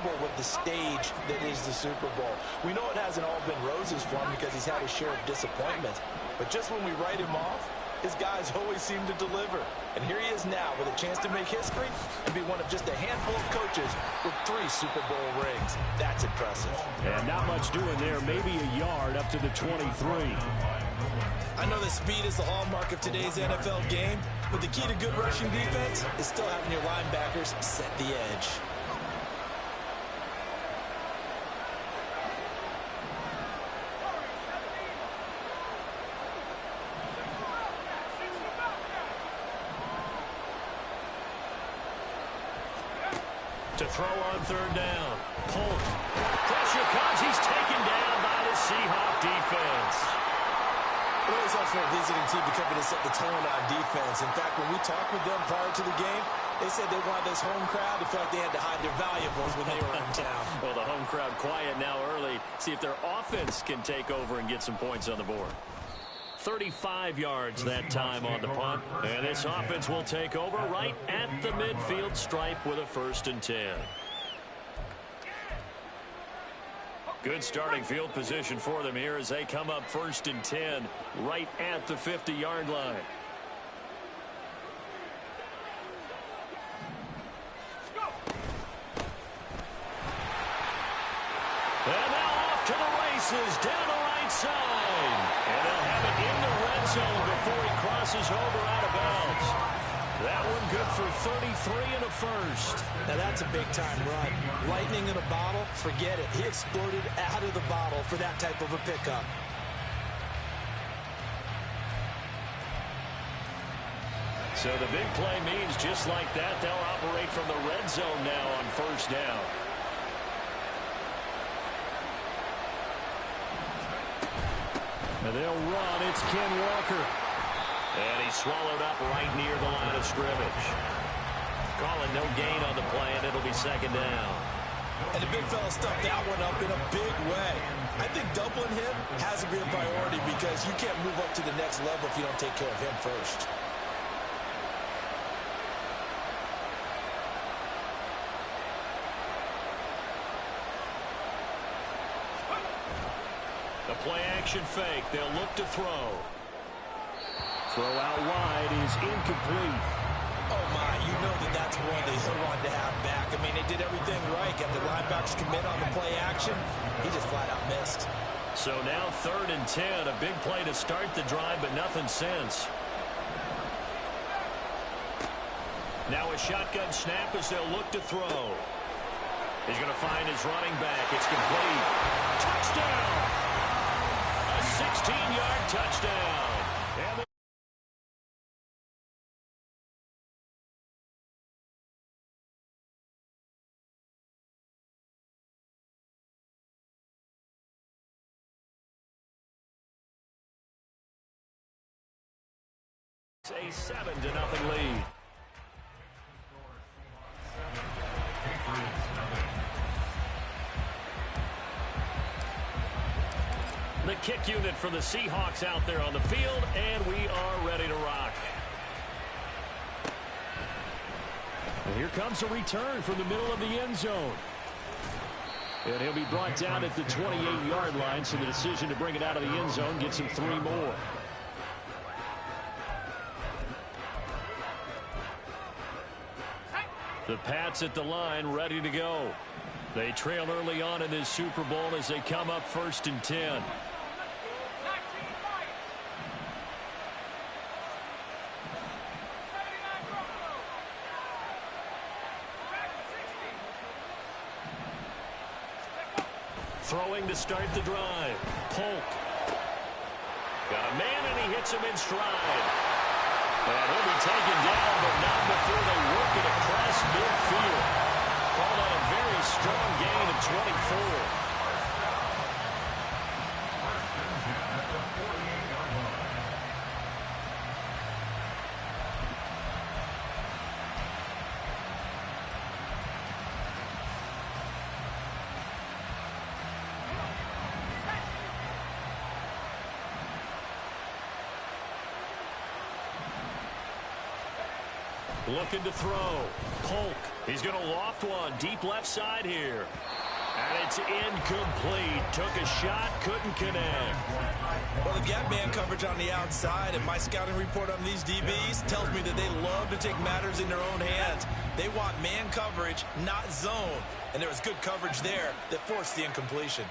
comfortable with the stage that is the Super Bowl. We know it hasn't all been roses for him because he's had his share of disappointment. But just when we write him off, his guys always seem to deliver. And here he is now with a chance to make history and be one of just a handful of coaches with 3 Super Bowl rings. That's impressive. And not much doing there. Maybe a yard up to the 23. I know that speed is the hallmark of today's NFL game, but the key to good rushing defense is still having your linebackers set the edge. To throw on 3rd down. Polk. Pressure comes. He's taken down by the Seahawk defense. It always helps for a visiting team to come in and set the tone on defense. In fact, when we talked with them prior to the game, they said they wanted this home crowd to feel like they had to hide their valuables when they were in town. Well, the home crowd quiet now early. See if their offense can take over and get some points on the board. 35 yards that time on the punt. And this offense will take over right at the midfield stripe with a 1st and 10. Good starting field position for them here as they come up 1st and 10 right at the 50-yard line. And now off to the races down the right side. And they'll have it in the red zone before he crosses over out of bounds. That one good for 33 and a 1st. Now that's a big-time run. Lightning in a bottle, forget it. He exploded out of the bottle for that type of a pickup. So the big play means just like that, they'll operate from the red zone now on 1st down. And they'll run. It's Ken Walker. And he's swallowed up right near the line of scrimmage. Calling no gain on the play, and it'll be 2nd down. And the big fella stuffed that one up in a big way. I think doubling him has to be a priority because you can't move up to the next level if you don't take care of him first. The play-action fake. They'll look to throw. Throw out wide is incomplete. Oh, my. You know that's one they wanted to have back. I mean, they did everything right. Got the linebackers commit on the play action. He just flat out missed. So now 3rd and 10. A big play to start the drive, but nothing since. Now a shotgun snap as they'll look to throw. He's going to find his running back. It's complete. Touchdown! A 16-yard touchdown. And a 7-0 lead. The kick unit for the Seahawks out there on the field, and we are ready to rock. And here comes a return from the middle of the end zone. And he'll be brought down at the 28-yard line, so the decision to bring it out of the end zone gets him 3 more. The Pats at the line, ready to go. They trail early on in this Super Bowl as they come up 1st and 10. Throwing to start the drive. Polk. Got a man, and he hits him in stride. And he'll be taken down, but not before they work it across midfield. Call that a very strong gain of 24. Looking to throw. Polk. He's going to loft one deep left side here. And it's incomplete. Took a shot, couldn't connect. Well, the gap man coverage on the outside, and my scouting report on these DBs tells me that they love to take matters in their own hands. They want man coverage, not zone. And there was good coverage there that forced the incompletion.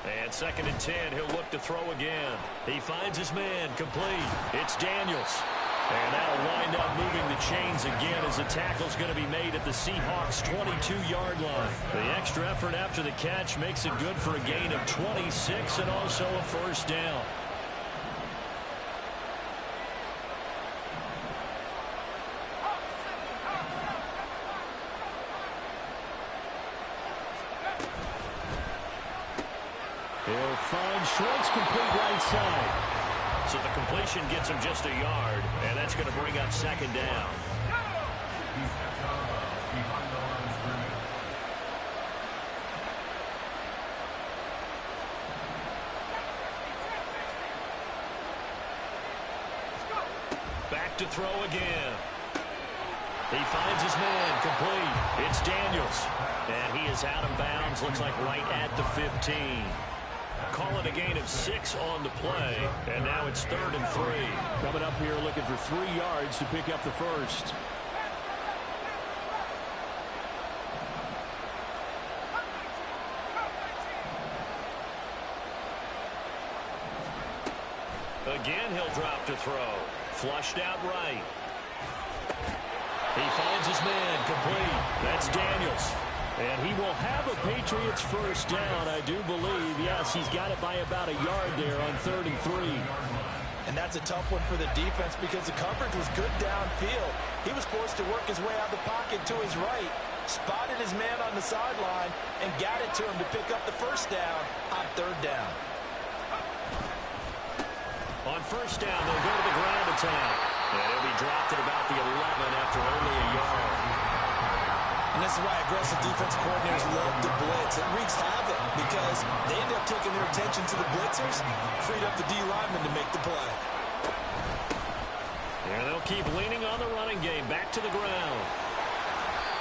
And 2nd and 10, he'll look to throw again. He finds his man, complete. It's Daniels. And that'll wind up moving the chains again as the tackle's going to be made at the Seahawks' 22-yard line. The extra effort after the catch makes it good for a gain of 26 and also a first down. He'll find Schwartz complete right side. So the completion gets him just a yard, and that's going to bring up 2nd down. Back to throw again. He finds his man, complete. It's Daniels. And he is out of bounds, looks like right at the 15. Call it a gain of 6 on the play, and now it's 3rd and 3. Coming up here looking for 3 yards to pick up the first. Again, he'll drop to throw. Flushed out right. He finds his man, complete. That's Daniels. And he will have a Patriots first down, I do believe. Yes, he's got it by about a yard there on 3rd and 3. And that's a tough one for the defense because the coverage was good downfield. He was forced to work his way out of the pocket to his right, spotted his man on the sideline, and got it to him to pick up the first down on 3rd down. On first down, they'll go to the ground attack. And he'll be dropped at about the 11 after only a yard. And this is why aggressive defense coordinators love to blitz. It wreaks havoc because they end up taking their attention to the blitzers, freed up the D lineman to make the play. And they'll keep leaning on the running game. Back to the ground.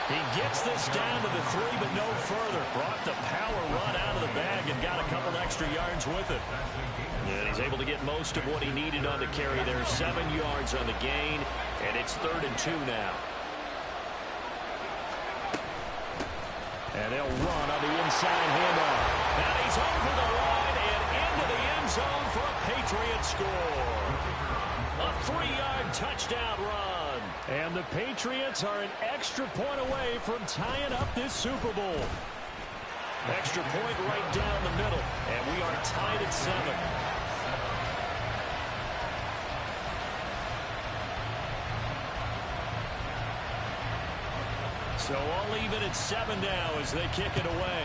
He gets this down to the 3, but no further. Brought the power run out of the bag and got a couple extra yards with it. And he's able to get most of what he needed on the carry there. 7 yards on the gain, and it's 3rd and 2 now. And they'll run on the inside handoff. Now he's over the line and into the end zone for a Patriot score. A 3-yard touchdown run. And the Patriots are an extra point away from tying up this Super Bowl. Extra point right down the middle. And we are tied at 7. So all even at 7 now as they kick it away.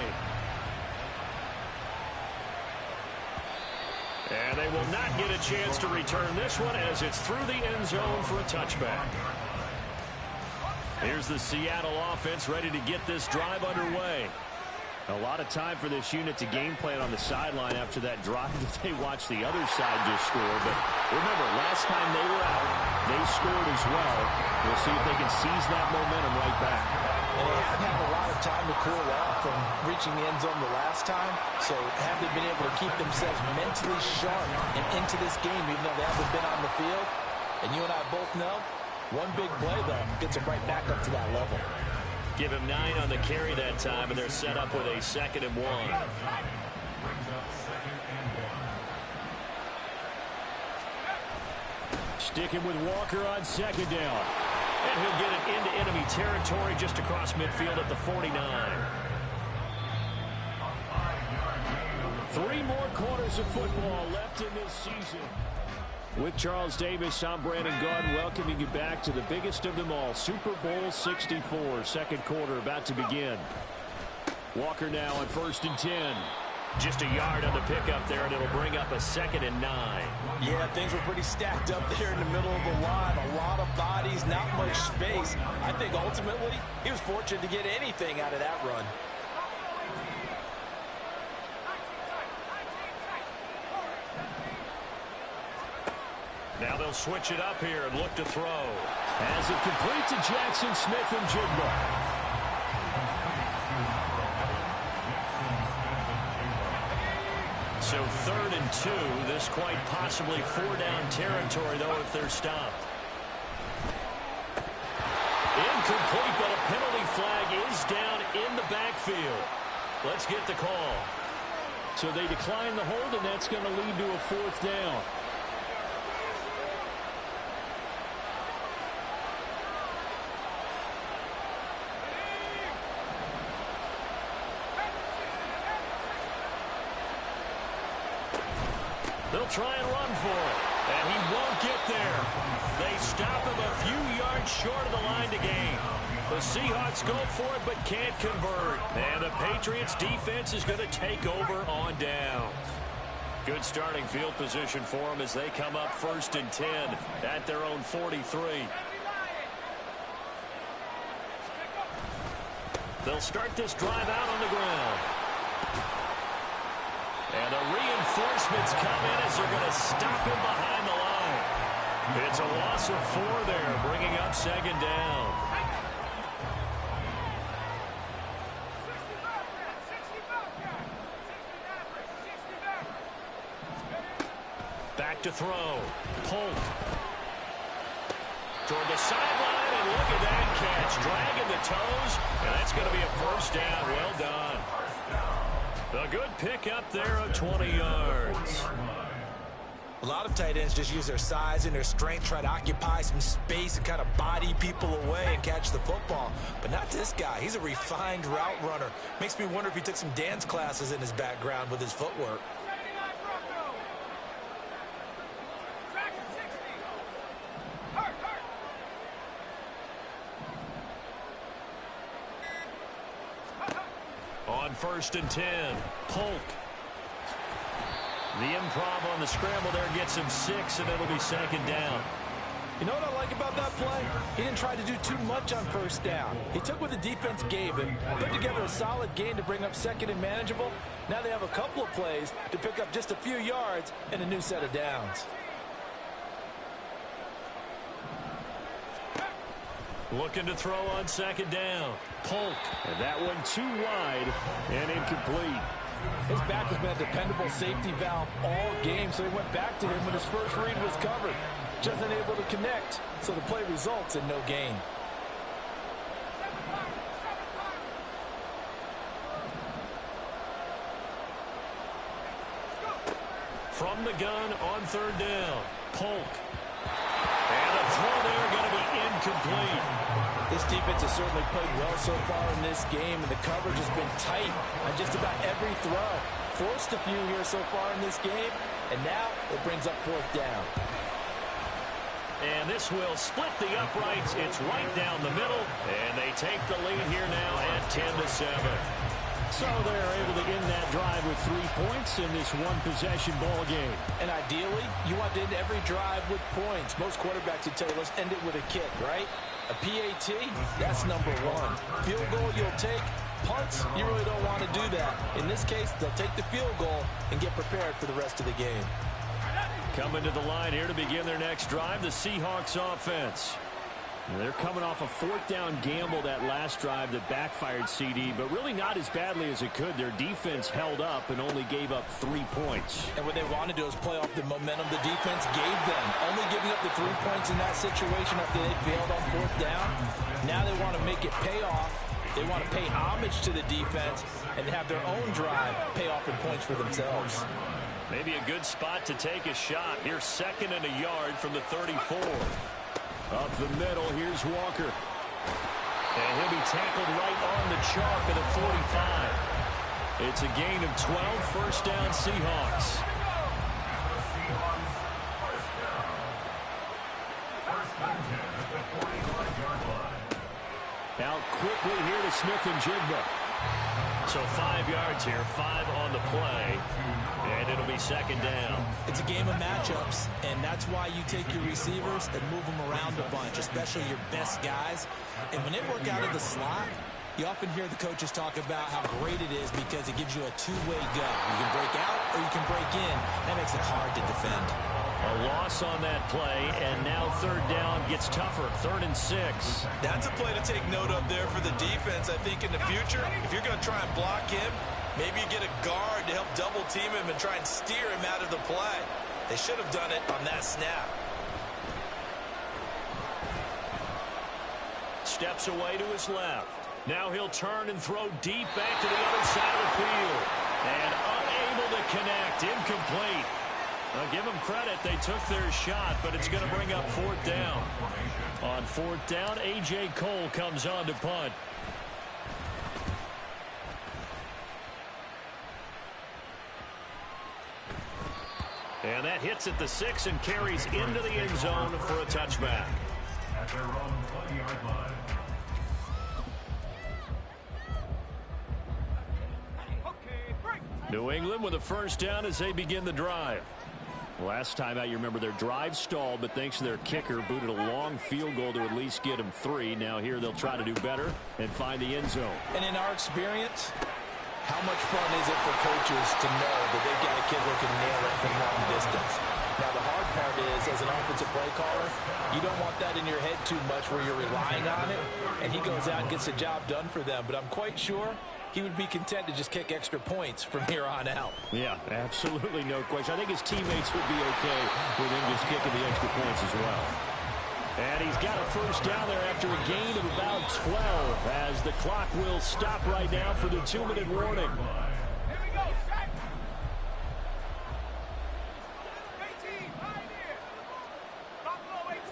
And they will not get a chance to return this one as it's through the end zone for a touchback. Here's the Seattle offense ready to get this drive underway. A lot of time for this unit to game plan on the sideline after that drive that they watched the other side just score. But remember, last time they were out, they scored as well. We'll see if they can seize that momentum right back. And they haven't had a lot of time to cool off from reaching the end zone the last time. So have they been able to keep themselves mentally sharp and into this game even though they haven't been on the field? And you and I both know, one big play, though, gets them right back up to that level. Give him 9 on the carry that time, and they're set up with a 2nd and 1. Sticking with Walker on 2nd down. And he'll get it into enemy territory just across midfield at the 49. 3 more quarters of football left in this season. With Charles Davis, I'm Brandon Gaudin, welcoming you back to the biggest of them all, Super Bowl 64, second quarter about to begin. Walker now on 1st and 10. Just a yard on the pickup there, and it'll bring up a 2nd and 9. Yeah, things were pretty stacked up there in the middle of the line. A lot of bodies, not much space. I think ultimately he was fortunate to get anything out of that run. Now they'll switch it up here and look to throw. As it complete to Jackson Smith-Njigba. So 3rd and 2. This quite possibly 4-down territory, though, if they're stopped. Incomplete, but a penalty flag is down in the backfield. Let's get the call. So they decline the hold, and that's going to lead to a 4th down. They'll try and run for it, and he won't get there. They stop him a few yards short of the line to gain. The Seahawks go for it but can't convert. And the Patriots defense is going to take over on downs. Good starting field position for them as they come up 1st and 10 at their own 43. They'll start this drive out on the ground. And the reinforcements come in as they're going to stop him behind the line. It's a loss of 4 there, bringing up 2nd down. Back to throw. Polk. Toward the sideline, and look at that catch. Dragging the toes, and that's going to be a 1st down. Well done. A good pickup there of 20 yards. A lot of tight ends just use their size and their strength, try to occupy some space and kind of body people away and catch the football. But not this guy. He's a refined route runner. Makes me wonder if he took some dance classes in his background with his footwork. On 1st and 10, Polk. The improv on the scramble there gets him 6, and it'll be 2nd down. You know what I like about that play? He didn't try to do too much on 1st down. He took what the defense gave him, put together a solid gain to bring up 2nd and manageable. Now they have a couple of plays to pick up just a few yards and a new set of downs. Looking to throw on 2nd down. Polk. And that one too wide and incomplete. His back has been a dependable safety valve all game, so he went back to him when his first read was covered. Just unable to connect, so the play results in no gain. From the gun on 3rd down. Polk. And a throw there going to be incomplete. This defense has certainly played well so far in this game, and the coverage has been tight on just about every throw. Forced a few here so far in this game, and now it brings up 4th down. And this will split the uprights. It's right down the middle, and they take the lead here now at 10-7. So they're able to end that drive with 3 points in this one-possession ball game. And ideally, you want to end every drive with points. Most quarterbacks would tell you, let's end it with a kick, right? A PAT, that's number 1. Field goal you'll take. Punts, you really don't want to do that. In this case, they'll take the field goal and get prepared for the rest of the game. Coming to the line here to begin their next drive, the Seahawks offense. They're coming off a 4th down gamble that last drive that backfired CD, but really not as badly as it could. Their defense held up and only gave up 3 points. And what they want to do is play off the momentum the defense gave them. Only giving up the 3 points in that situation after they failed on 4th down. Now they want to make it pay off. They want to pay homage to the defense and have their own drive pay off in points for themselves. Maybe a good spot to take a shot. Here's 2nd and a yard from the 34. Up the middle, here's Walker. And he'll be tackled right on the chalk at the 45. It's a gain of 12, 1st down Seahawks. Out quickly here to Smith-Njigba. So 5 yards here, 5 on the play. And it'll be 2nd down. It's a game of matchups, and that's why you take your receivers and move them around a bunch, especially your best guys. And when they work out of the slot, you often hear the coaches talk about how great it is because it gives you a two-way go. You can break out or you can break in. That makes it hard to defend. A loss on that play, and now third down gets tougher. 3rd and 6. That's a play to take note of there for the defense. I think in the future, if you're going to try and block him, maybe you get a guard to help double team him and try and steer him out of the play. They should have done it on that snap. Steps away to his left. Now he'll turn and throw deep back to the other side of the field. And unable to connect. Incomplete. Now give them credit. They took their shot, but it's going to bring up 4th down. On 4th down, A.J. Cole comes on to punt. And that hits at the 6 and carries into the end zone for a touchback. At their own 20-yard line. New England with a first down as they begin the drive. Last time out, you remember their drive stalled, but thanks to their kicker, booted a long field goal to at least get them 3. Now here they'll try to do better and find the end zone. And in our experience, how much fun is it for coaches to know that they've got a kid who can nail it from long distance? Now, the hard part is, as an offensive play caller, you don't want that in your head too much where you're relying on it, and he goes out and gets the job done for them. But I'm quite sure he would be content to just kick extra points from here on out. Yeah, absolutely no question. I think his teammates would be okay with him just kicking the extra points as well. And he's got a first down there after a gain of about 12 as the clock will stop right now for the 2-minute warning. Here we go, Shaq. 18, right here. Buffalo 18.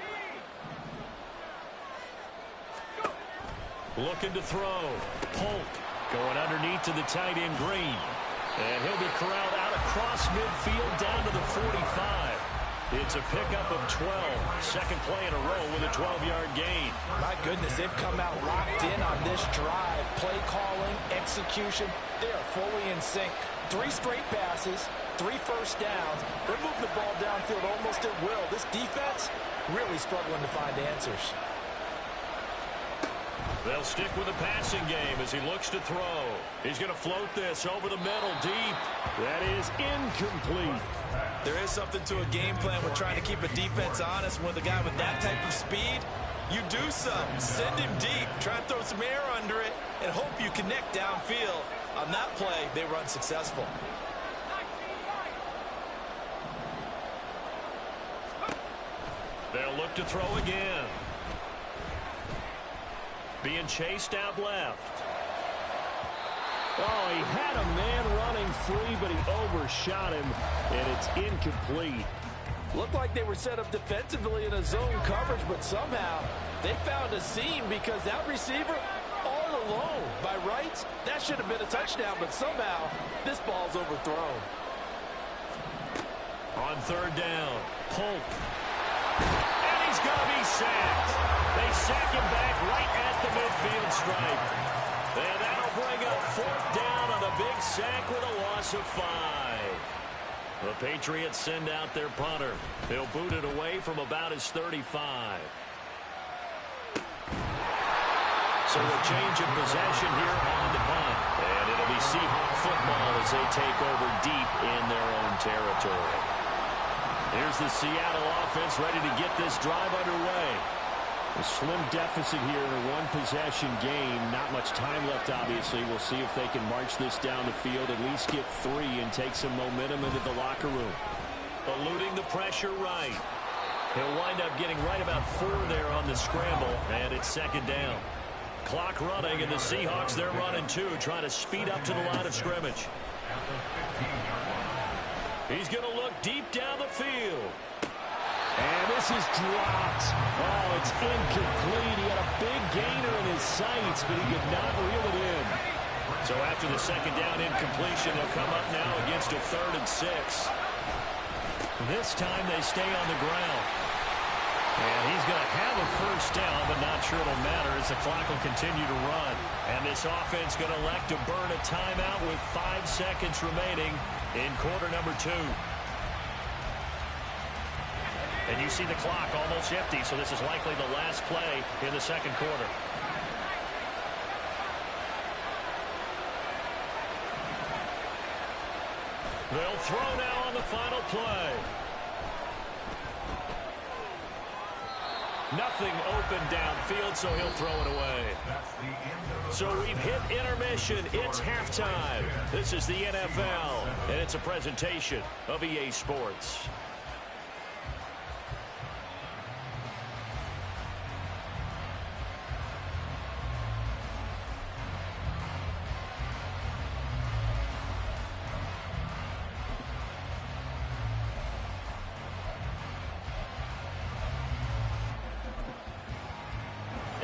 Go. Looking to throw. Polk going underneath to the tight end Green. And he'll be corralled out across midfield down to the 45. It's a pickup of 12. Second play in a row with a 12-yard gain. My goodness, they've come out locked in on this drive. Play calling, execution, they are fully in sync. 3 straight passes, 3 first downs. They're moving the ball downfield almost at will. This defense really struggling to find answers. They'll stick with the passing game as he looks to throw. He's going to float this over the middle deep. That is incomplete. There is something to a game plan with trying to keep a defense honest. With a guy with that type of speed, you do something. Send him deep. Try and throw some air under it and hope you connect downfield. On that play, they were unsuccessful. They'll look to throw again. Being chased out left. Oh, he had a man running free, but he overshot him, and it's incomplete. Looked like they were set up defensively in a zone coverage, but somehow they found a seam because that receiver all alone. By rights, that should have been a touchdown, but somehow this ball's overthrown. On third down, Polk. And he's going to be sacked. They sack him back right at the midfield stripe. And that'll bring up fourth down on a big sack with a loss of 5. The Patriots send out their punter. They'll boot it away from about his 35. So a change of possession here on the punt. And it'll be Seahawk football as they take over deep in their own territory. Here's the Seattle offense ready to get this drive underway. A slim deficit here in a one-possession game. Not much time left, obviously. We'll see if they can march this down the field, at least get 3 and take some momentum into the locker room. Eluding the pressure right. He'll wind up getting right about 4 there on the scramble, and it's second down. Clock running, and the Seahawks, they're running too, trying to speed up to the line of scrimmage. He's going to look deep down the field. And this is dropped. Oh, it's incomplete. He had a big gainer in his sights, but he could not reel it in. So after the second down incompletion, they'll come up now against a 3rd and 6. This time they stay on the ground. And he's going to have a first down, but not sure it'll matter as the clock will continue to run. And this offense going to elect to burn a timeout with 5 seconds remaining in quarter number 2. And you see the clock almost empty, so this is likely the last play in the second quarter. They'll throw now on the final play. Nothing open downfield, so he'll throw it away. So we've hit intermission. It's halftime. This is the NFL, and it's a presentation of EA Sports.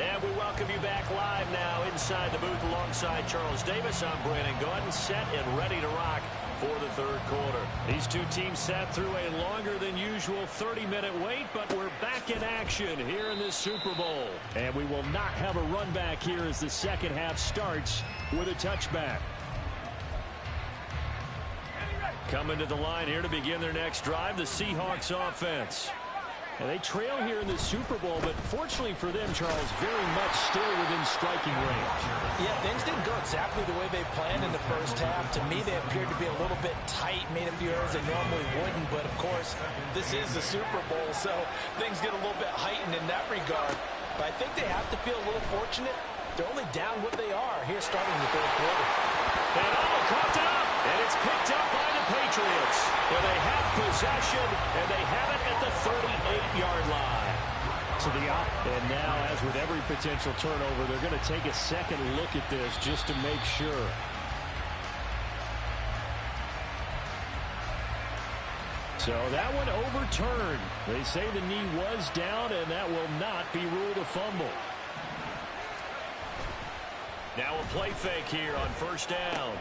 And we welcome you back live now inside the booth alongside Charles Davis. I'm Brandon Gaudin, set and ready to rock for the third quarter. These two teams sat through a longer than usual 30-minute wait, but we're back in action here in this Super Bowl. And we will not have a run back here as the second half starts with a touchback. Coming to the line here to begin their next drive, the Seahawks offense. And they trail here in the Super Bowl, but fortunately for them, Charles, very much still within striking range. Yeah, things didn't go exactly the way they planned in the first half. To me, they appeared to be a little bit tight, made a few errors they normally wouldn't. But, of course, this is the Super Bowl, so things get a little bit heightened in that regard. But I think they have to feel a little fortunate. They're only down what they are here starting the third quarter. And caught it up, and it's picked up by the Patriots. Where they have possession, and they have it at the 38-yard line. And now, as with every potential turnover, they're going to take a second look at this just to make sure. So that one overturned. They say the knee was down, and that will not be ruled a fumble. Now a play fake here on first down.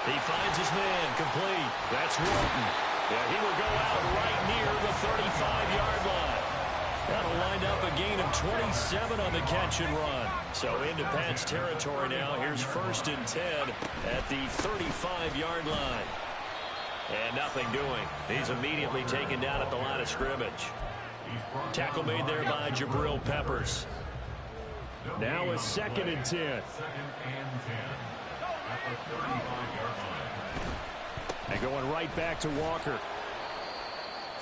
He finds his man complete. That's Walton. Yeah, he will go out right near the 35-yard line. That'll wind up a gain of 27 on the catch and run. So into Pat's territory now. Here's 1st and 10 at the 35-yard line. And nothing doing. He's immediately taken down at the line of scrimmage. Tackle made there by Jabril Peppers. Now a 2nd and 10. 2nd and 10 at the 35-yard line. And going right back to Walker.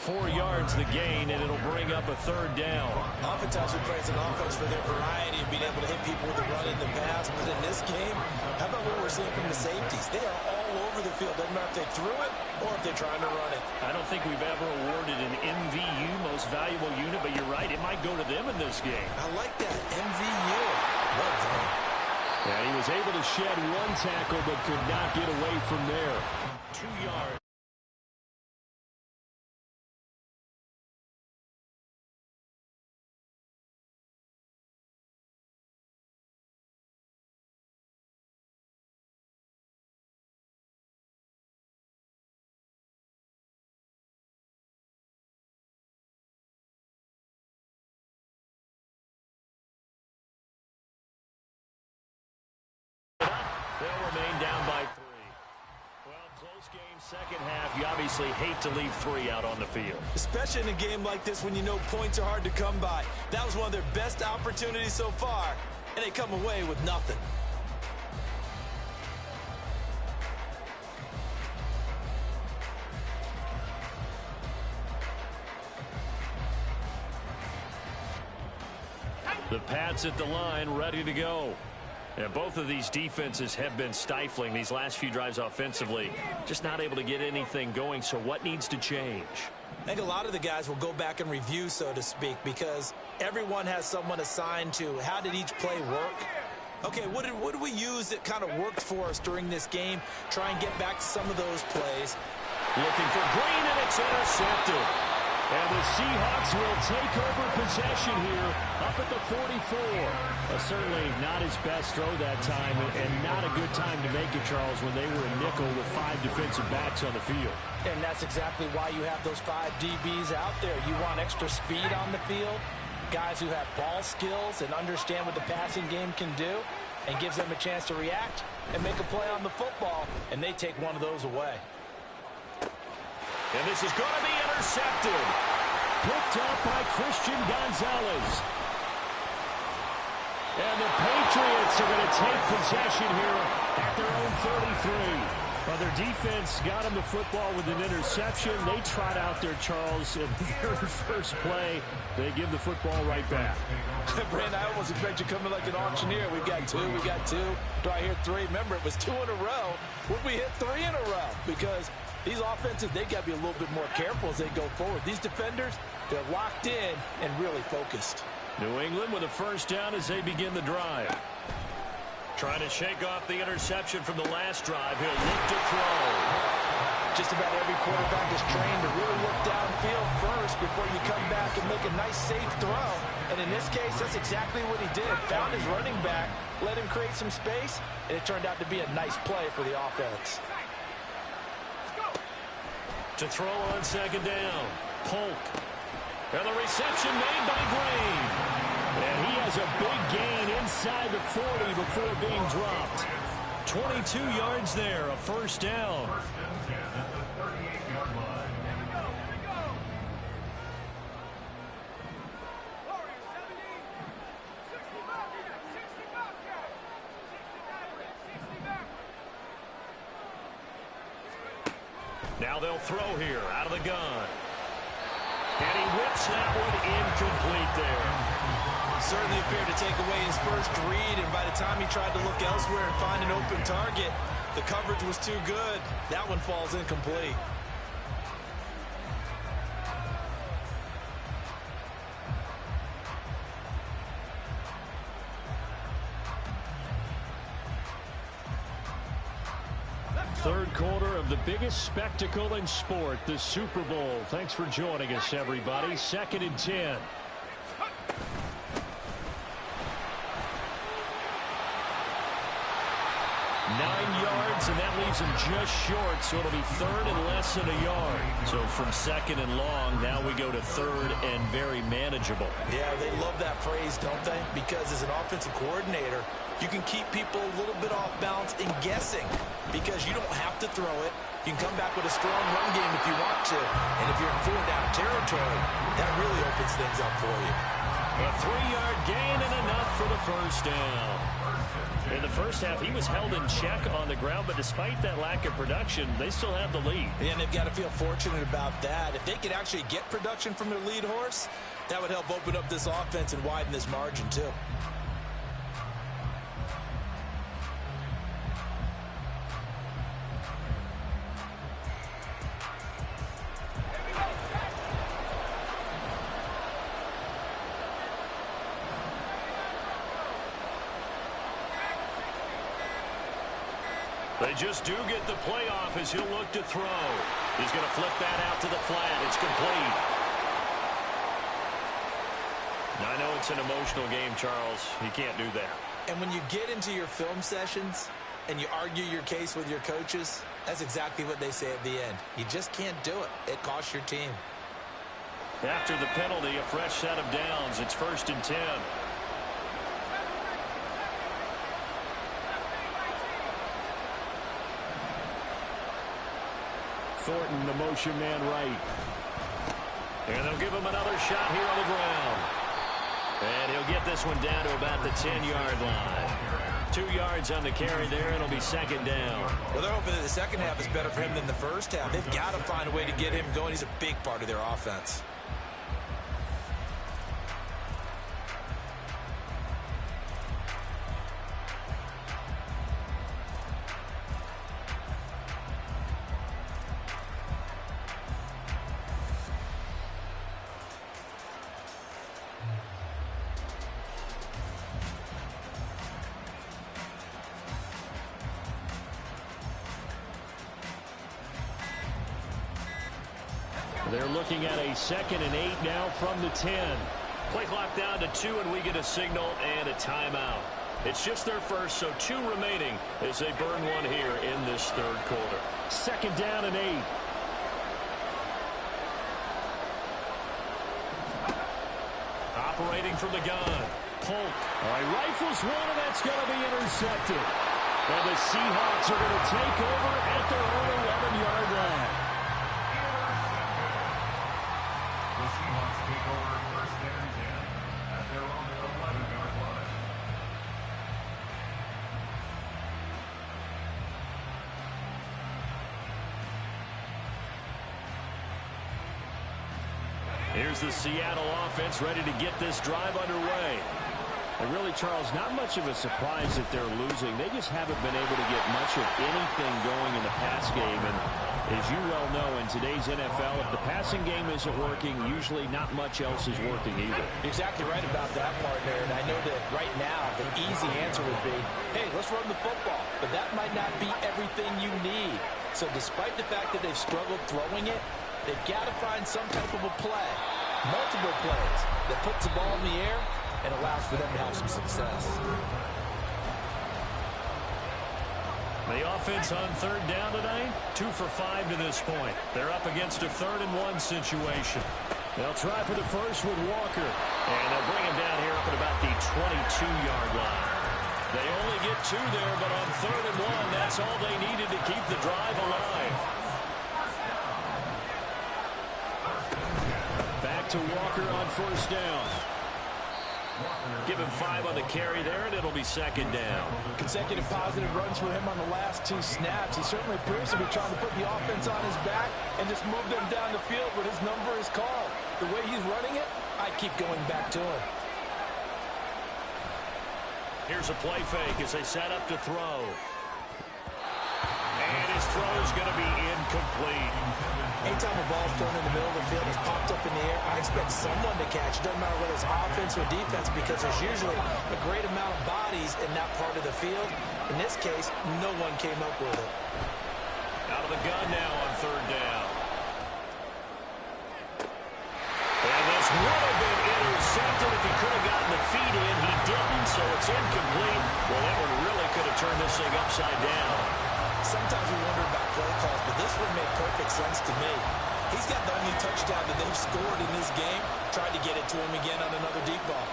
4 yards the gain, and it'll bring up a 3rd down. Oftentimes we praise an offense for their variety of being able to hit people with the run in the pass. But in this game, how about what we're seeing from the safeties? They are all over the field. Doesn't matter if they threw it or if they're trying to run it. I don't think we've ever awarded an MVU, most valuable unit, but you're right, it might go to them in this game. I like that, MVU. Well done. And he was able to shed one tackle but could not get away from there. 2 yards. They'll remain down by 3. Well, close game, second half. You obviously hate to leave 3 out on the field. Especially in a game like this when you know points are hard to come by. That was one of their best opportunities so far, and they come away with nothing. The Pats at the line, ready to go. And both of these defenses have been stifling these last few drives offensively. Just not able to get anything going, so what needs to change? I think a lot of the guys will go back and review, so to speak, because everyone has someone assigned to how did each play work. Okay, what did we use that kind of worked for us during this game? Try and get back to some of those plays. Looking for Green, and it's intercepted. And the Seahawks will take over possession here up at the 44. Certainly not his best throw that time, and not a good time to make it, Charles, when they were a nickel with 5 defensive backs on the field. And that's exactly why you have those 5 DBs out there. You want extra speed on the field, guys who have ball skills and understand what the passing game can do, and gives them a chance to react and make a play on the football, and they take one of those away. And this is going to be intercepted. Picked up by Christian Gonzalez. And the Patriots are going to take possession here at their own 33. Well, their defense got him the football with an interception. They trot out there, Charles, in the very first play. They give the football right back. Brandon, I almost expect you coming like an auctioneer. We've got two. Do I hear three? Remember, it was 2 in a row. Would we hit 3 in a row? Because these offenses, they got to be a little bit more careful as they go forward. These defenders, they're locked in and really focused. New England with a first down as they begin the drive. Trying to shake off the interception from the last drive. He'll look to throw. Just about every quarterback is trained to really look downfield first before you come back and make a nice, safe throw. And in this case, that's exactly what he did. Found his running back, let him create some space, and it turned out to be a nice play for the offense. To throw on second down. Polk. And the reception made by Green. And he has a big gain inside the 40 before being dropped. 22 yards there, a first down. First and 10 at the 38-yard line. Here we go. Warriors 70. 60 Bobcat. 60 Bobcat. 60 Maverick. 60 Maverick. Now they'll throw here out of the gun. And he whips that one incomplete there. Certainly appeared to take away his first read, and by the time he tried to look elsewhere and find an open target, the coverage was too good. That one falls incomplete. Third quarter of the biggest spectacle in sport, the Super Bowl. Thanks for joining us, everybody. 2nd and 10. And that leaves him just short, so it'll be 3rd and less than a yard. So from 2nd and long, now we go to 3rd and very manageable. Yeah, they love that phrase, don't they? Because as an offensive coordinator, you can keep people a little bit off balance and guessing because you don't have to throw it. You can come back with a strong run game if you want to. And if you're in 4-down territory, that really opens things up for you. A 3-yard gain and enough for the first down. In the first half, he was held in check on the ground, but despite that lack of production, they still have the lead. And they've got to feel fortunate about that. If they could actually get production from their lead horse, that would help open up this offense and widen this margin, too. They just do get the playoff as he'll look to throw. He's going to flip that out to the flat. It's complete. Now, I know it's an emotional game, Charles. You can't do that. And when you get into your film sessions and you argue your case with your coaches, that's exactly what they say at the end. You just can't do it. It costs your team. After the penalty, a fresh set of downs. It's 1st and 10. Thornton, the motion man right. And they'll give him another shot here on the ground. And he'll get this one down to about the 10-yard line. 2 yards on the carry there, and it'll be 2nd down. Well, they're hoping that the second half is better for him than the first half. They've got to find a way to get him going. He's a big part of their offense. They're looking at a 2nd and 8 now from the 10. Play clock down to 2, and we get a signal and a timeout. It's just their first, so 2 remaining as they burn one here in this third quarter. 2nd down and 8. Operating from the gun. Polk. All right, rifles one, and that's going to be intercepted. And the Seahawks are going to take over at their own 11-yard line. The Seahawks take over 1st and 10 at their own 11-yard line. Here's the Seattle offense ready to get this drive underway. And really, Charles, not much of a surprise that they're losing. They just haven't been able to get much of anything going in the pass game. And as you well know, in today's NFL, if the passing game isn't working, usually not much else is working either. You're exactly right about that, partner. And I know that right now the easy answer would be, hey, let's run the football. But that might not be everything you need. So despite the fact that they've struggled throwing it, they've got to find some type of a play, multiple plays, that puts the ball in the air and allows for them to have some success. The offense on third down tonight, 2 for 5 to this point. They're up against a 3rd-and-1 situation. They'll try for the first with Walker. And they'll bring him down here up at about the 22-yard line. They only get 2 there, but on 3rd and 1, that's all they needed to keep the drive alive. Back to Walker on first down. Give him 5 on the carry there, and it'll be 2nd down. Consecutive positive runs for him on the last 2 snaps. He certainly appears to be trying to put the offense on his back and just move them down the field when his number is called. The way he's running it, I keep going back to him. Here's a play fake as they set up to throw. And his throw is going to be incomplete. Anytime a ball's thrown in the middle of the field, it's popped up in the air, I expect someone to catch. It doesn't matter whether it's offense or defense because there's usually a great amount of bodies in that part of the field. In this case, no one came up with it. Out of the gun now on 3rd down. And this would have been intercepted if he could have gotten the feet in. He didn't, so it's incomplete. Well, that one really could have turned this thing upside down. Sometimes we wonder about play calls, but this one made perfect sense to me. He's got the only touchdown that they've scored in this game. Tried to get it to him again on another deep ball.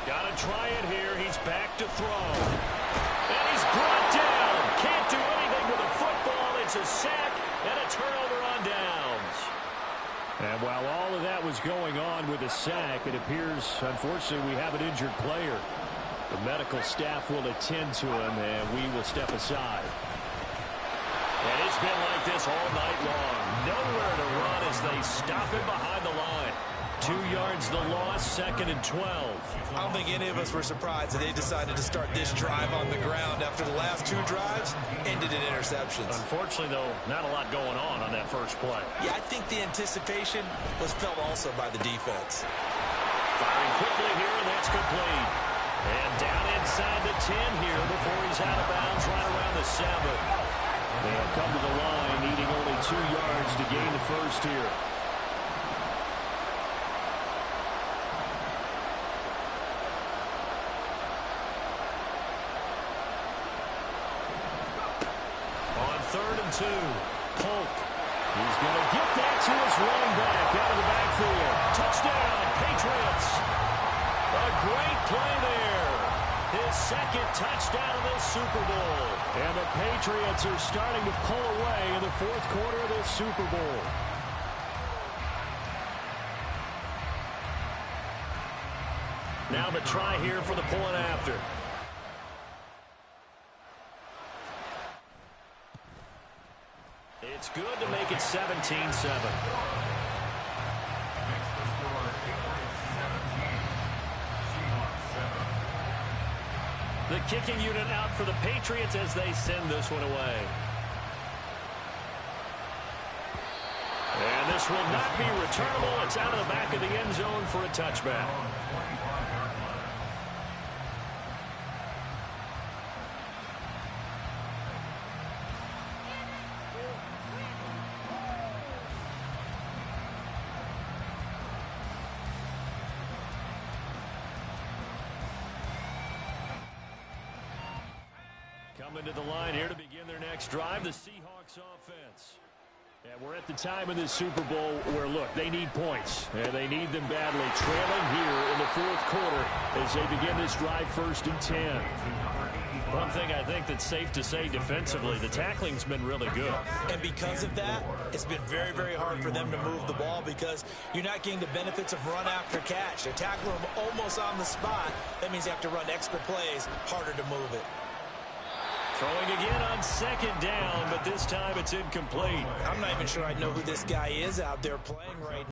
Got to try it here. He's back to throw. And he's brought down. Can't do anything with a football. It's a sack and a turnover on downs. And while all of that was going on with a sack, it appears, unfortunately, we have an injured player. The medical staff will attend to him, and we will step aside. And it's been like this all night long. Nowhere to run as they stop him behind the line. 2 yards the loss, 2nd and 12. I don't think any of us were surprised that they decided to start this drive on the ground after the last 2 drives ended in interceptions. Unfortunately, though, not a lot going on that first play. Yeah, I think the anticipation was felt also by the defense. Firing quickly here, and that's complete. And down inside the 10 here before he's out of bounds right around the 7. They'll come to the line, needing only 2 yards to gain the first here. On 3rd and 2, Polk. He's going to get that to his running back out of the backfield. Touchdown, Patriots. A great play there. His 2nd touchdown of this Super Bowl. And the Patriots are starting to pull away in the 4th quarter of this Super Bowl. Now the try here for the point after. It's good to make it 17-7. The kicking unit out for the Patriots as they send this one away. And this will not be returnable. It's out of the back of the end zone for a touchback. Coming to the line here to begin their next drive, the Seahawks offense. And we're at the time in this Super Bowl where, look, they need points. And they need them badly. Trailing here in the 4th quarter as they begin this drive 1st and 10. One thing I think that's safe to say defensively, the tackling's been really good. And because of that, it's been very, very hard for them to move the ball because you're not getting the benefits of run after catch. They're tackling them almost on the spot. That means you have to run extra plays, harder to move it. Throwing again on second down, but this time it's incomplete. I'm not even sure I know who this guy is out there playing right now.